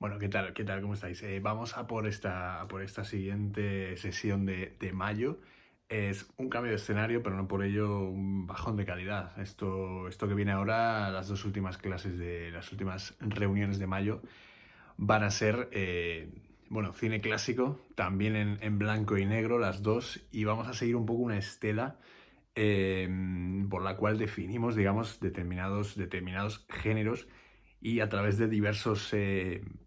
Bueno, ¿qué tal? ¿Qué tal? ¿Cómo estáis? Vamos a por esta siguiente sesión de mayo. Es un cambio de escenario, pero no por ello un bajón de calidad. Esto que viene ahora, las dos últimas clases de las últimas reuniones de mayo, van a ser, bueno, cine clásico, también en blanco y negro, las dos, y vamos a seguir un poco una estela eh, por la cual definimos, digamos, determinados géneros y a través de diversos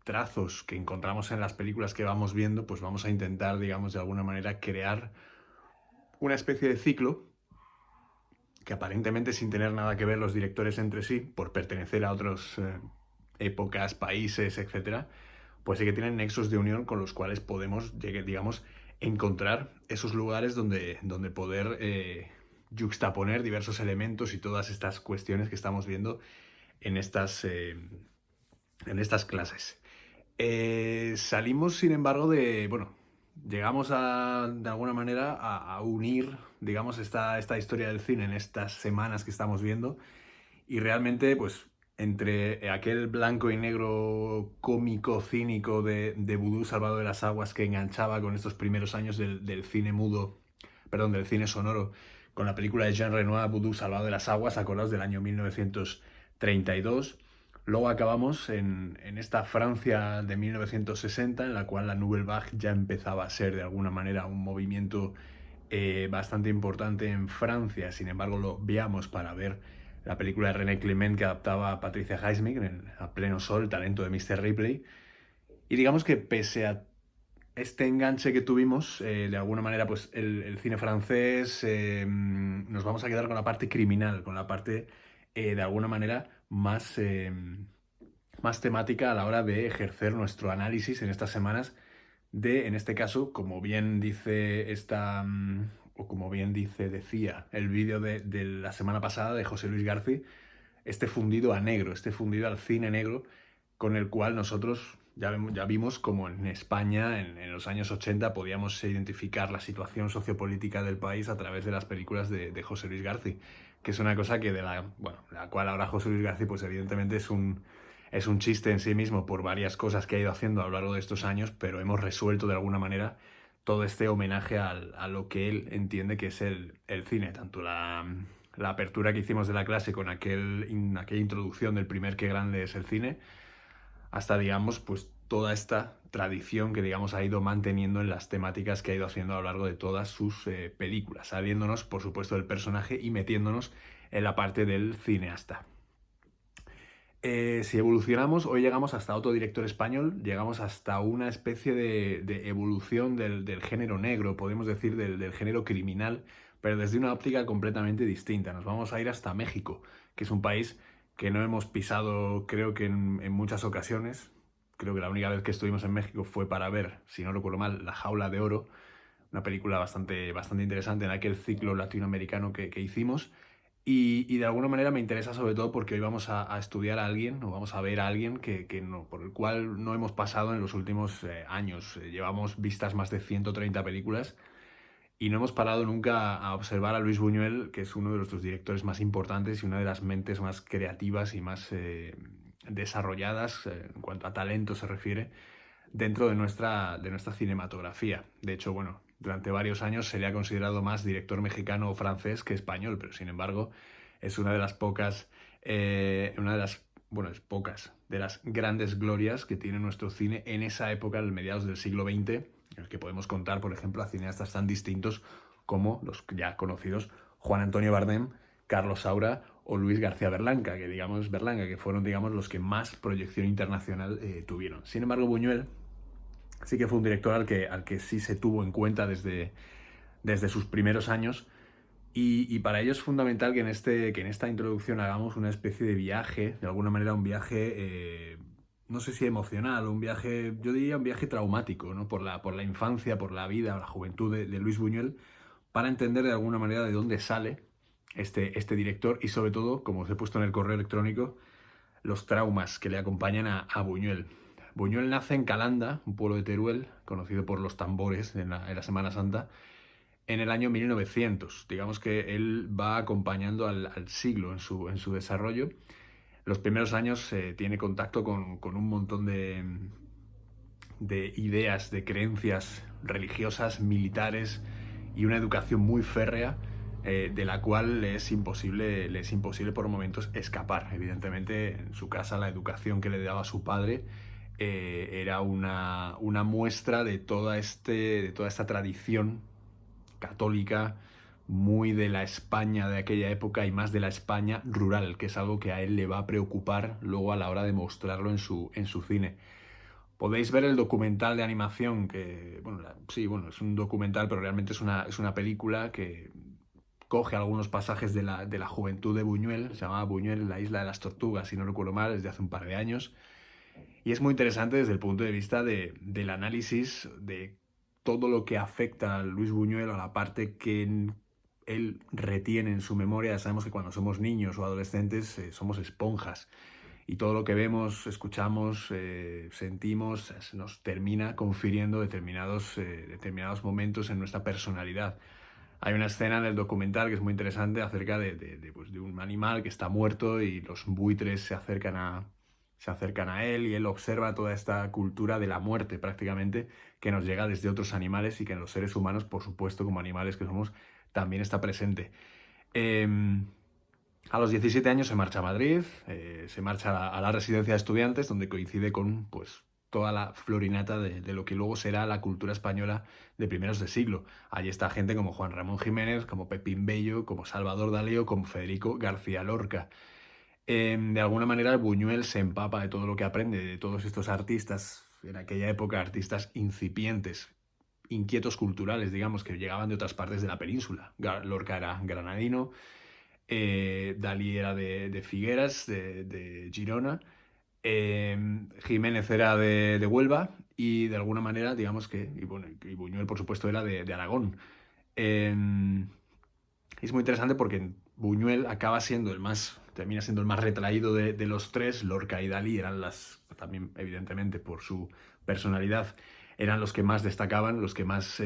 trazos que encontramos en las películas que vamos viendo, pues vamos a intentar, digamos, de alguna manera crear una especie de ciclo que aparentemente sin tener nada que ver los directores entre sí, por pertenecer a otras épocas, países, etcétera, pues sí que tienen nexos de unión con los cuales podemos, digamos, encontrar esos lugares donde poder juxtaponer diversos elementos y todas estas cuestiones que estamos viendo en estas clases. Salimos, sin embargo, bueno, llegamos de alguna manera a unir, digamos, esta historia del cine en estas semanas que estamos viendo y realmente, pues, entre aquel blanco y negro cómico, cínico de Vudú Salvado de las Aguas que enganchaba con estos primeros años del cine mudo, perdón, del cine sonoro, con la película de Jean Renoir, Vudú Salvado de las Aguas, acordaos del año 1932. Luego acabamos en esta Francia de 1960, en la cual la Nouvelle Vague ya empezaba a ser de alguna manera un movimiento bastante importante en Francia. Sin embargo, lo veamos para ver la película de René Clement que adaptaba a Patricia Highsmith en A Pleno Sol, talento de Mr. Ripley. Y digamos que pese a este enganche que tuvimos, de alguna manera, pues el cine francés, nos vamos a quedar con la parte criminal, con la parte, de alguna manera, más temática a la hora de ejercer nuestro análisis en estas semanas en este caso, como bien dice o como bien decía el vídeo de la semana pasada de José Luis García, este fundido a negro, este fundido al cine negro, con el cual nosotros ya vimos como en España, en los años 80, podíamos identificar la situación sociopolítica del país a través de las películas de José Luis García, que es una cosa que bueno, la cual ahora José Luis García, pues evidentemente es un chiste en sí mismo por varias cosas que ha ido haciendo a lo largo de estos años, pero hemos resuelto de alguna manera todo este homenaje a lo que él entiende que es el cine, tanto la apertura que hicimos de la clase con aquella introducción del primer qué grande es el cine, hasta, digamos, pues toda esta tradición que, digamos, ha ido manteniendo en las temáticas que ha ido haciendo a lo largo de todas sus películas, saliéndonos, por supuesto, del personaje y metiéndonos en la parte del cineasta. Si evolucionamos, hoy llegamos hasta otro director español, llegamos hasta una especie de evolución del género negro, podemos decir del género criminal, pero desde una óptica completamente distinta. Nos vamos a ir hasta México, que es un país que no hemos pisado, creo que en muchas ocasiones. Creo que la única vez que estuvimos en México fue para ver, si no recuerdo mal, La Jaula de Oro, una película bastante interesante en aquel ciclo latinoamericano que hicimos. Y de alguna manera me interesa sobre todo porque hoy vamos a estudiar a alguien o vamos a ver a alguien que no, por el cual no hemos pasado en los últimos años. Llevamos vistas más de 130 películas y no hemos parado nunca a observar a Luis Buñuel, que es uno de nuestros directores más importantes y una de las mentes más creativas y más desarrolladas en cuanto a talento se refiere dentro de nuestra cinematografía. De hecho, bueno, durante varios años se le ha considerado más director mexicano o francés que español, pero sin embargo es una de las pocas, bueno, es pocas, de las grandes glorias que tiene nuestro cine en esa época, en mediados del siglo XX, en el que podemos contar, por ejemplo, a cineastas tan distintos como los ya conocidos Juan Antonio Bardem, Carlos Saura o Luis García Berlanga, que fueron, digamos, los que más proyección internacional tuvieron. Sin embargo, Buñuel sí que fue un director al que sí se tuvo en cuenta desde sus primeros años. Y para ello es fundamental que en esta introducción hagamos una especie de viaje, de alguna manera un viaje, no sé si emocional, un viaje, yo diría un viaje traumático, ¿no? Por la infancia, por la vida, la juventud de Luis Buñuel, para entender de alguna manera de dónde sale este director y sobre todo, como os he puesto en el correo electrónico, los traumas que le acompañan a Buñuel. Buñuel nace en Calanda, un pueblo de Teruel, conocido por los tambores en la Semana Santa, en el año 1900. Digamos que él va acompañando al siglo en su desarrollo. Los primeros años tiene contacto con un montón de ideas, de creencias religiosas, militares y una educación muy férrea, de la cual le es imposible por momentos escapar. Evidentemente, en su casa la educación que le daba su padre era una muestra de toda esta tradición católica, muy de la España de aquella época y más de la España rural, que es algo que a él le va a preocupar luego a la hora de mostrarlo en su cine. Podéis ver el documental de animación que, bueno, sí, bueno, es un documental, pero realmente es una película que coge algunos pasajes de la juventud de Buñuel. Se llamaba Buñuel, la isla de las tortugas, si no recuerdo mal, desde hace un par de años. Y es muy interesante desde el punto de vista del análisis de todo lo que afecta a Luis Buñuel, a la parte que él retiene en su memoria. Sabemos que cuando somos niños o adolescentes somos esponjas y todo lo que vemos, escuchamos, sentimos, nos termina confiriendo determinados momentos en nuestra personalidad. Hay una escena en el documental que es muy interesante acerca pues, de un animal que está muerto y los buitres se acercan a él y él observa toda esta cultura de la muerte prácticamente que nos llega desde otros animales y que en los seres humanos, por supuesto, como animales que somos, también está presente. A los 17 años se marcha a Madrid, se marcha a la residencia de estudiantes, donde coincide con pues, toda la florinata de lo que luego será la cultura española de primeros de siglo. Allí está gente como Juan Ramón Jiménez, como Pepín Bello, como Salvador Dalí o como Federico García Lorca. De alguna manera, Buñuel se empapa de todo lo que aprende, de todos estos artistas, en aquella época artistas incipientes, inquietos culturales, digamos, que llegaban de otras partes de la península. Lorca era granadino, Dalí era de Figueras, de Girona, Jiménez era de Huelva y de alguna manera, digamos que, y, bueno, y Buñuel por supuesto era de Aragón. Eh, es muy interesante porque Buñuel termina siendo el más retraído de los tres. Lorca y Dalí eran también evidentemente por su personalidad, eran los que más destacaban, los que más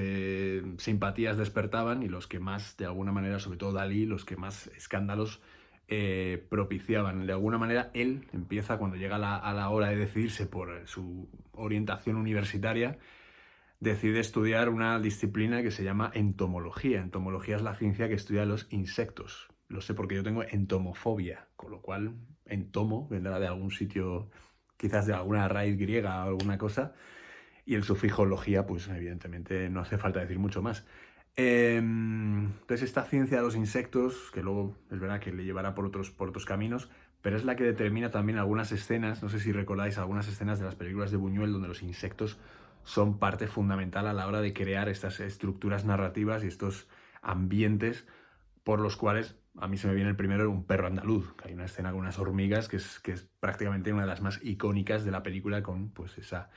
simpatías despertaban y los que más, de alguna manera, sobre todo Dalí, los que más escándalos propiciaban. De alguna manera, él empieza, cuando llega a la hora de decidirse por su orientación universitaria, decide estudiar una disciplina que se llama entomología. Entomología es la ciencia que estudia los insectos. Lo sé porque yo tengo entomofobia, con lo cual entomo vendrá de algún sitio, quizás de alguna raíz griega o alguna cosa, y el sufijo logía, pues evidentemente no hace falta decir mucho más. Entonces esta ciencia de los insectos, que luego es verdad que le llevará por otros caminos, pero es la que determina también algunas escenas, no sé si recordáis algunas escenas de las películas de Buñuel donde los insectos son parte fundamental a la hora de crear estas estructuras narrativas y estos ambientes por los cuales a mí se me viene el primero un perro andaluz, que hay una escena con unas hormigas que es prácticamente una de las más icónicas de la película, con pues esa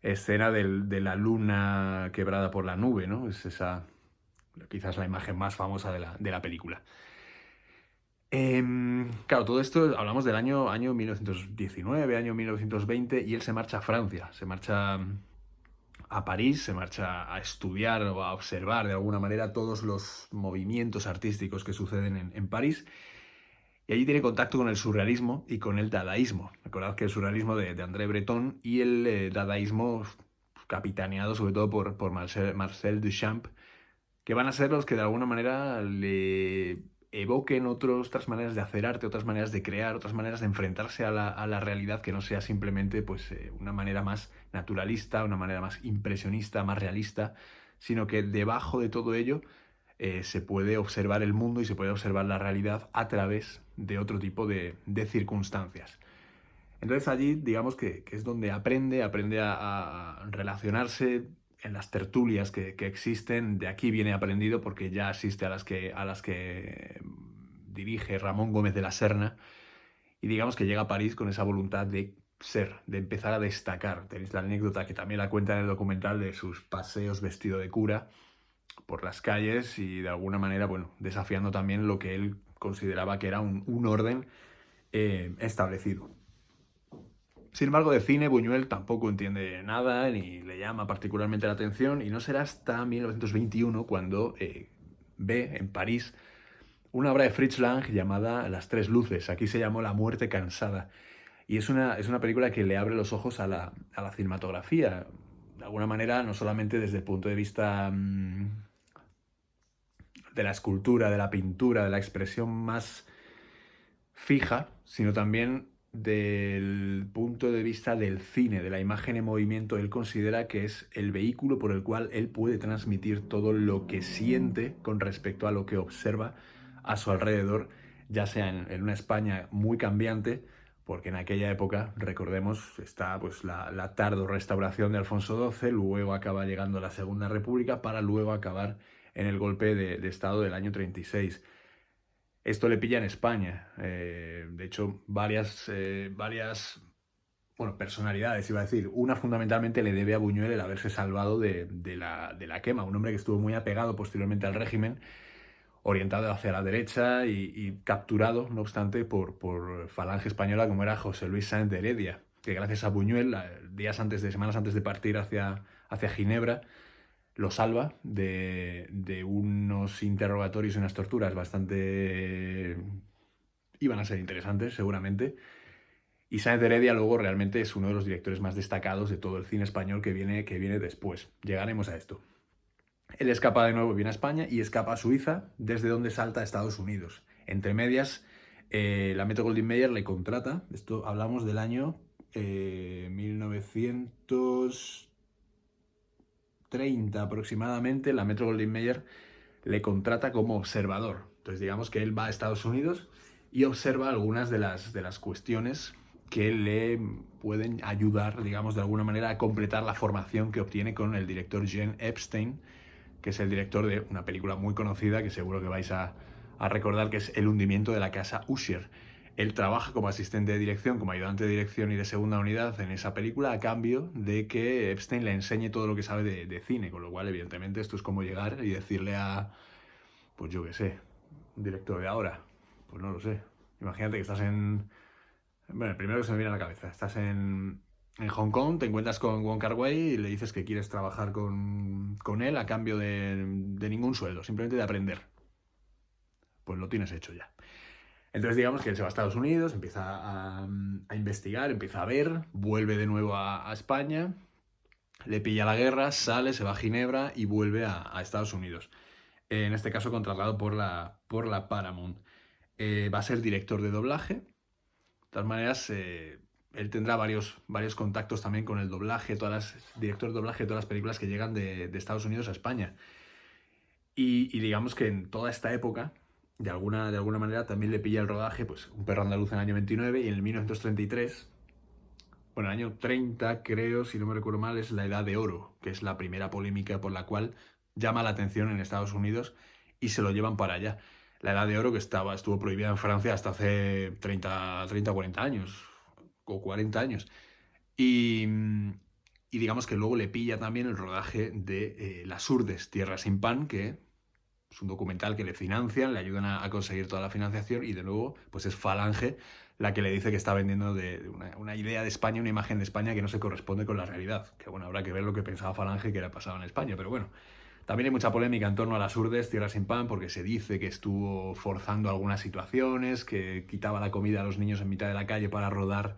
escena de la luna quebrada por la nube, ¿no? Es esa, quizás la imagen más famosa de la película. Claro, todo esto hablamos del año 1919, año 1920, y él se marcha a Francia, se marcha a París, se marcha a estudiar o a observar de alguna manera todos los movimientos artísticos que suceden en París. Y allí tiene contacto con el surrealismo y con el dadaísmo. Recordad que el surrealismo de André Breton y el dadaísmo capitaneado sobre todo por Marcel Duchamp, que van a ser los que de alguna manera le evoquen otras maneras de hacer arte, otras maneras de crear, otras maneras de enfrentarse a la realidad, que no sea simplemente pues, una manera más naturalista, una manera más impresionista, más realista, sino que debajo de todo ello se puede observar el mundo y se puede observar la realidad a través de otro tipo de circunstancias. Entonces allí, digamos que es donde aprende a relacionarse en las tertulias que existen. De aquí viene aprendido porque ya asiste a las que dirige Ramón Gómez de la Serna, y digamos que llega a París con esa voluntad de ser, de empezar a destacar. Tenéis la anécdota que también la cuenta en el documental de sus paseos vestido de cura por las calles y de alguna manera, bueno, desafiando también lo que él consideraba que era un orden establecido. Sin embargo, de cine, Buñuel tampoco entiende nada ni le llama particularmente la atención, y no será hasta 1921 cuando ve en París una obra de Fritz Lang llamada Las tres luces. Aquí se llamó La muerte cansada. Y es una película que le abre los ojos a la cinematografía. De alguna manera, no solamente desde el punto de vista de la escultura, de la pintura, de la expresión más fija, sino también del punto de vista del cine, de la imagen en movimiento. Él considera que es el vehículo por el cual él puede transmitir todo lo que siente con respecto a lo que observa a su alrededor, ya sea en una España muy cambiante, porque en aquella época, recordemos, está pues la tardo restauración de Alfonso XII, luego acaba llegando la Segunda República para luego acabar en el golpe de Estado del año 36. Esto le pilla en España. De hecho, bueno, personalidades, iba a decir. Una fundamentalmente le debe a Buñuel el haberse salvado de la quema. Un hombre que estuvo muy apegado posteriormente al régimen, orientado hacia la derecha y capturado, no obstante, por falange española como era José Luis Sáenz de Heredia, que gracias a Buñuel, semanas antes de partir hacia Ginebra, lo salva de unos interrogatorios y unas torturas bastante... iban a ser interesantes, seguramente. Y Sáenz de Heredia luego realmente es uno de los directores más destacados de todo el cine español que viene después. Llegaremos a esto. Él escapa de nuevo, viene a España y escapa a Suiza, desde donde salta a Estados Unidos. Entre medias, la Metro-Goldwyn-Mayer le contrata. Esto hablamos del año 1930 aproximadamente. La Metro-Goldwyn-Mayer le contrata como observador. Entonces digamos que él va a Estados Unidos y observa algunas de las cuestiones que le pueden ayudar, digamos, de alguna manera a completar la formación que obtiene con el director Jean Epstein, que es el director de una película muy conocida que seguro que vais a recordar, que es El hundimiento de la casa Usher. Él trabaja como asistente de dirección, como ayudante de dirección y de segunda unidad en esa película a cambio de que Epstein le enseñe todo lo que sabe de cine, con lo cual evidentemente esto es como llegar y decirle pues yo qué sé, un director de ahora, pues no lo sé. Imagínate que estás bueno, el primero que se me viene a la cabeza, estás en Hong Kong, te encuentras con Wong Kar-wai y le dices que quieres trabajar con él a cambio de ningún sueldo, simplemente de aprender. Pues lo tienes hecho ya. Entonces digamos que él se va a Estados Unidos, empieza a investigar, empieza a ver, vuelve de nuevo a España, le pilla la guerra, sale, se va a Ginebra y vuelve a Estados Unidos. En este caso contratado por la Paramount. Va a ser director de doblaje. De todas maneras, él tendrá varios contactos también con el doblaje, director de doblaje de todas las películas que llegan de Estados Unidos a España. Y digamos que en toda esta época, de alguna manera, también le pilla el rodaje, pues Un perro andaluz en el año 29 y en el 1933, bueno, el año 30 creo, si no me recuerdo mal, es la Edad de Oro, que es la primera polémica por la cual llama la atención en Estados Unidos y se lo llevan para allá. La Edad de Oro que estuvo prohibida en Francia hasta hace 30 40 años o 40 años. Y digamos que luego le pilla también el rodaje de Las Urdes, Tierra sin pan, que es un documental que le financian, le ayudan a conseguir toda la financiación y de nuevo pues es Falange la que le dice que está vendiendo una idea de España, una imagen de España que no se corresponde con la realidad. Que bueno, habrá que ver lo que pensaba Falange que era pasado en España, pero bueno. También hay mucha polémica en torno a Las Urdes, Tierra sin pan, porque se dice que estuvo forzando algunas situaciones, que quitaba la comida a los niños en mitad de la calle para rodar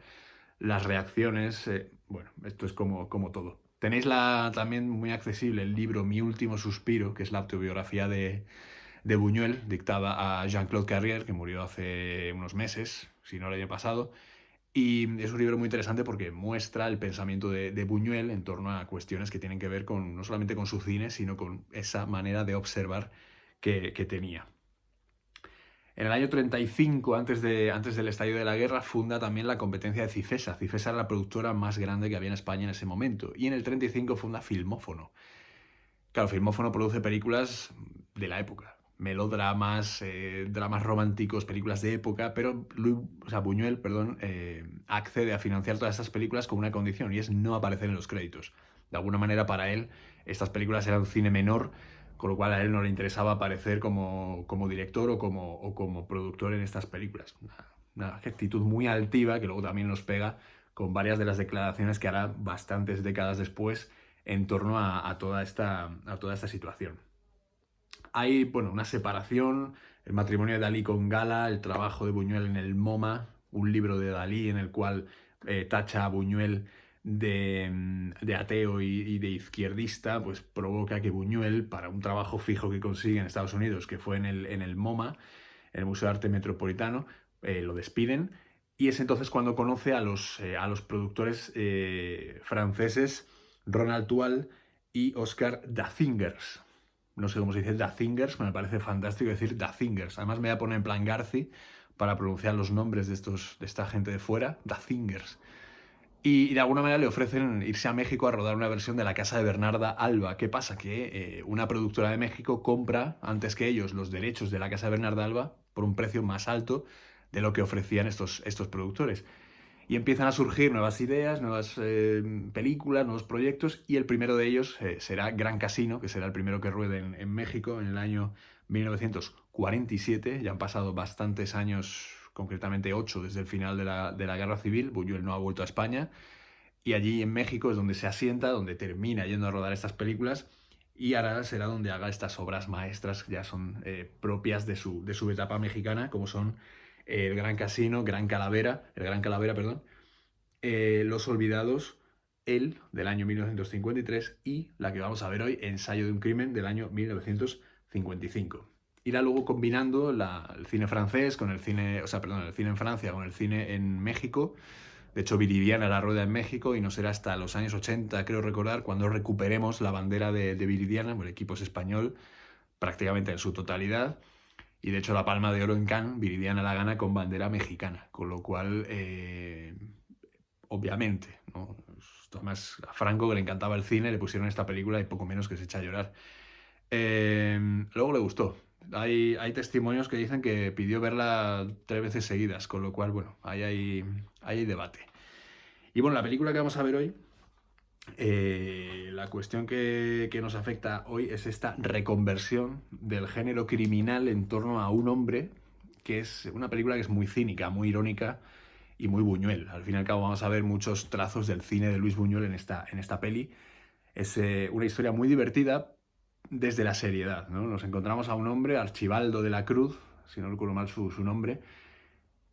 las reacciones. Bueno, esto es como todo. Tenéis también muy accesible el libro Mi último suspiro, que es la autobiografía de Buñuel, dictada a Jean-Claude Carrière, que murió hace unos meses, si no el año pasado. Y es un libro muy interesante porque muestra el pensamiento de Buñuel en torno a cuestiones que tienen que ver no solamente con su cine, sino con esa manera de observar que tenía. En el año 35, antes del estallido de la guerra, funda también la competencia de Cifesa. Cifesa era la productora más grande que había en España en ese momento. Y en el 35 funda Filmófono. Claro, Filmófono produce películas de la época. Melodramas, dramas románticos, películas de época, pero Buñuel, accede a financiar todas estas películas con una condición, y es no aparecer en los créditos. De alguna manera, para él, estas películas eran cine menor, con lo cual a él no le interesaba aparecer como director o como productor en estas películas. Una actitud muy altiva que luego también nos pega con varias de las declaraciones que hará bastantes décadas después en torno a toda esta situación. hay, bueno, una separación, el matrimonio de Dalí con Gala, el trabajo de Buñuel en el MoMA, un libro de Dalí en el cual tacha a Buñuel de ateo y de izquierdista, pues provoca que Buñuel, para un trabajo fijo que consigue en Estados Unidos, que fue en el MoMA, en el Museo de Arte Metropolitano, lo despiden. Y es entonces cuando conoce a los productores franceses Ronald Tual y Oscar Dazingers. No sé cómo se dice Dazingers, pero me parece fantástico decir Dazingers. Además me voy a poner en plan Garci para pronunciar los nombres de esta gente de fuera, Dazingers. Y de alguna manera le ofrecen irse a México a rodar una versión de La Casa de Bernarda Alba. ¿Qué pasa? Que una productora de México compra, antes que ellos, los derechos de La Casa de Bernarda Alba por un precio más alto de lo que ofrecían estos productores. Y empiezan a surgir nuevas ideas, nuevas películas, nuevos proyectos, y el primero de ellos será Gran Casino, que será el primero que ruede en México en el año 1947. Ya han pasado bastantes años, concretamente 8 desde el final de la Guerra Civil. Buñuel no ha vuelto a España, y allí en México es donde se asienta, donde termina yendo a rodar estas películas, y ahora será donde haga estas obras maestras que ya son propias de su etapa mexicana, como son el Gran Calavera, perdón, Los Olvidados, El, del año 1953, y la que vamos a ver hoy, Ensayo de un crimen, del año 1955. Irá luego combinando el cine francés con el cine, el cine en Francia con el cine en México. De hecho, Viridiana la rueda en México y no será hasta los años 80, creo recordar, cuando recuperemos la bandera de Viridiana. El equipo es español prácticamente en su totalidad. Y de hecho la Palma de Oro en Cannes, Viridiana la gana con bandera mexicana, con lo cual, obviamente, ¿no? Además, a Franco, que le encantaba el cine, le pusieron esta película y poco menos que se echa a llorar. Luego le gustó. Hay testimonios que dicen que pidió verla 3 veces seguidas, con lo cual, bueno, ahí hay debate. Y bueno, la película que vamos a ver hoy, la cuestión que nos afecta hoy es esta reconversión del género criminal en torno a un hombre, que es una película que es muy cínica, muy irónica y muy Buñuel. Al fin y al cabo vamos a ver muchos trazos del cine de Luis Buñuel en esta peli. Es una historia muy divertida desde la seriedad, ¿no? Nos encontramos a un hombre, Archibaldo de la Cruz, si no recuerdo mal su nombre,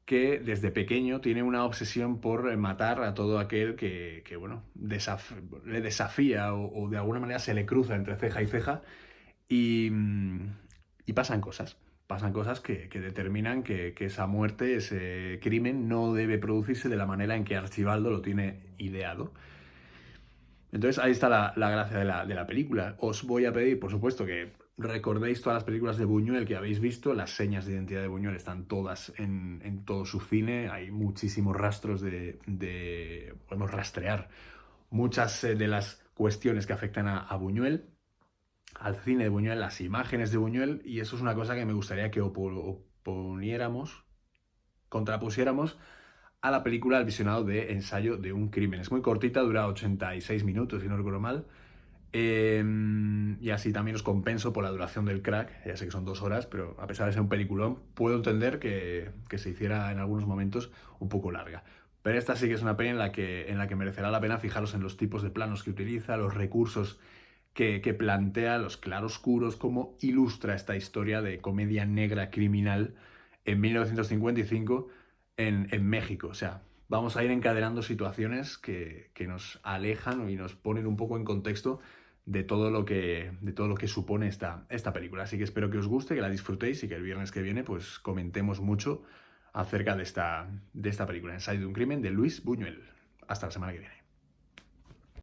que desde pequeño tiene una obsesión por matar a todo aquel que bueno, le desafía o de alguna manera se le cruza entre ceja y ceja, y pasan cosas. Pasan cosas que determinan que esa muerte, ese crimen, no debe producirse de la manera en que Archibaldo lo tiene ideado. Entonces ahí está la gracia de la película. Os voy a pedir, por supuesto, que recordéis todas las películas de Buñuel que habéis visto. Las señas de identidad de Buñuel están todas en todo su cine. Hay muchísimos rastros podemos rastrear muchas de las cuestiones que afectan a Buñuel, al cine de Buñuel, las imágenes de Buñuel, y eso es una cosa que me gustaría que contrapusiéramos a la película, al visionado de Ensayo de un crimen. Es muy cortita, dura 86 minutos, si no recuerdo mal. Y así también os compenso por la duración del Crack. Ya sé que son 2 horas, pero a pesar de ser un peliculón, puedo entender que se hiciera en algunos momentos un poco larga. Pero esta sí que es una peli en la que merecerá la pena fijaros en los tipos de planos que utiliza, los recursos que plantea, los claroscuros, cómo ilustra esta historia de comedia negra criminal en 1955 en México. O sea, vamos a ir encadenando situaciones que nos alejan y nos ponen un poco en contexto de todo lo que supone esta película. Así que espero que os guste, que la disfrutéis y que el viernes que viene pues comentemos mucho acerca de esta película, Ensayo de un crimen, de Luis Buñuel. Hasta la semana que viene.